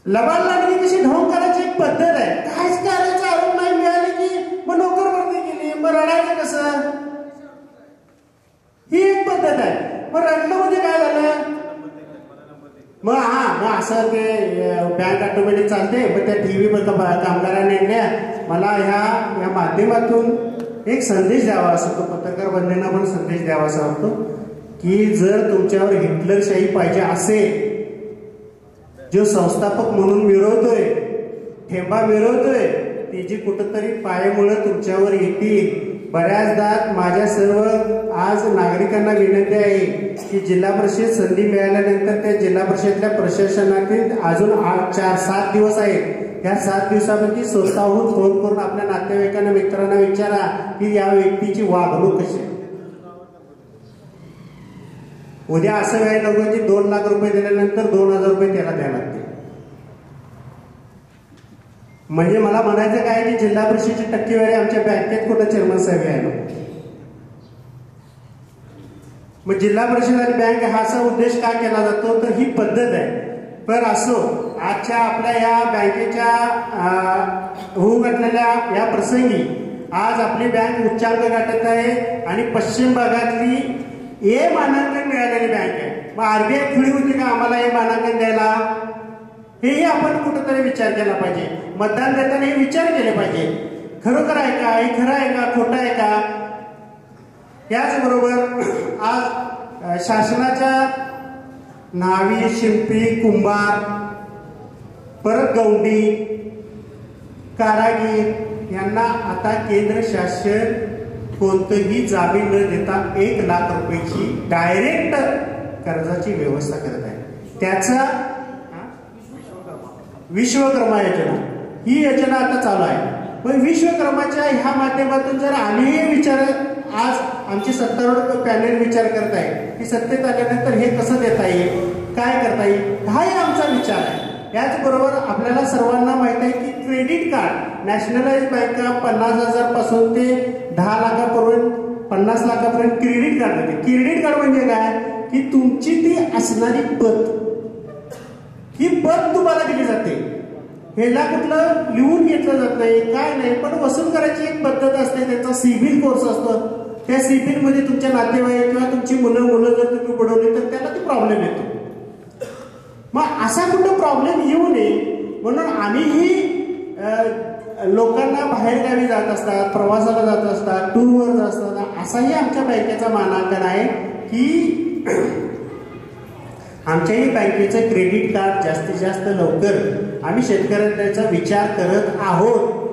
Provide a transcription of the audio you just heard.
लबाड लागली कशी ढोंग करायची एक पद्धत आहे. काहीच करायचं आरोप नाही मिळाले की मग नोकर भरती केली, मग रडायचं कसं? ही एक पद्धत आहे. मग रडलं म्हणजे काय झालं? मग मग असं ते बँक ऑटोमॅटिक चालते. मग त्या टीव्ही कामगारांनी मला ह्या माध्यमातून एक संदेश द्यावा असं तो पत्रकार बंधूंना पण संदेश द्यावा असा वाटतो की जर तुमच्यावर हिटलरशाही पाहिजे असेल, जो संस्थापक म्हणून मिरवतोय, ठेंबा मिरवतोय, ती जी कुठंतरी पायामुळं तुमच्यावर येतील. बऱ्याचदा माझ्या सर्व आज नागरिकांना विनंती आहे की जिल्हा परिषद संधी मिळाल्यानंतर त्या जिल्हा परिषदच्या प्रशासनातील अजून 4-7 दिवस आहेत. या 7 दिवसामध्ये स्वतःहून फोन करून आपल्या नातेवाईकांना, मित्रांना विचारा की या व्यक्तीची वागणूक कशी. उद्या असं व्हायला नको की 2 लाख रुपये दिल्यानंतर 2,000 रुपये त्याला द्यायला लागते. म्हणजे मला म्हणायचं काय की जिल्हा परिषदेची टक्केवारी आमच्या बँकेत कुठं चेअरमन साहेब यायला. मग जिल्हा परिषद आणि बँक हा असा उद्देश का केला जातो तर ही पद्धत आहे. पण असो, आजच्या आपल्या या बँकेच्या होऊ घातलेल्या या प्रसंगी आज आपली बँक उच्चांक गाठत आहे आणि पश्चिम भागातली ए मानांकन मिळालेली बँक आहे. मग आरबीआय खुली होती का आम्हाला हे मानांकन द्यायला? हेही आपण कुठेतरी विचार केला पाहिजे. मतदान देताना हे विचार केले पाहिजे, खरोखर आहे का, हे खरं आहे का, खोटं आहे का. याचबरोबर आज शासनाच्या न्हावी, शिंपी, कुंभार, परत गौंडी, कारागीर यांना आता केंद्र शासन कोणतंही जामीन न देता 1 लाख रुपयाची डायरेक्ट कर्जाची व्यवस्था करत आहे. त्याचा विश्वकर्मा योजना ही योजना आता चालू आहे. पण विश्वकर्माच्या ह्या माध्यमातून जर आम्ही विचार, आज आमची सत्तारूढ पॅनेल विचार करत आहे की सत्तेत आल्यानंतर हे कसं देता येईल, काय करता येईल, हाही आमचा विचार आहे. याचबरोबर आपल्याला सर्वांना माहित आहे की क्रेडिट कार्ड, नॅशनलाइज बँका 50,000 पासून ते 10 लाखापर्यंत, 50 लाखापर्यंत क्रेडिट कार्ड देते. क्रेडिट कार्ड म्हणजे काय की तुमची ती असणारी पत, ही पत तुम्हाला दिली जाते. ह्याला कुठलं लिहून घेतलं जात नाही, काय नाही, पण वसूल करायची एक पद्धत असते. त्याचा सिबिल कोर्स असतो. त्या सिबिल मध्ये तुमच्या नातेवाईक किंवा तुमची मुलं जर तुम्ही बुडवली तर त्याला ती प्रॉब्लेम येतो. मग असा कुठं प्रॉब्लेम येऊ नये म्हणून आम्हीही लोकांना बाहेरगावी जात असतात, प्रवासाला जात असतात, टूरवर जात असतात, असाही आमच्या बँकेचा मानांकन आहे की आमच्याही बँकेचं क्रेडिट कार्ड जास्तीत जास्त लवकर आम्ही शेतकऱ्यांचा विचार करत आहोत.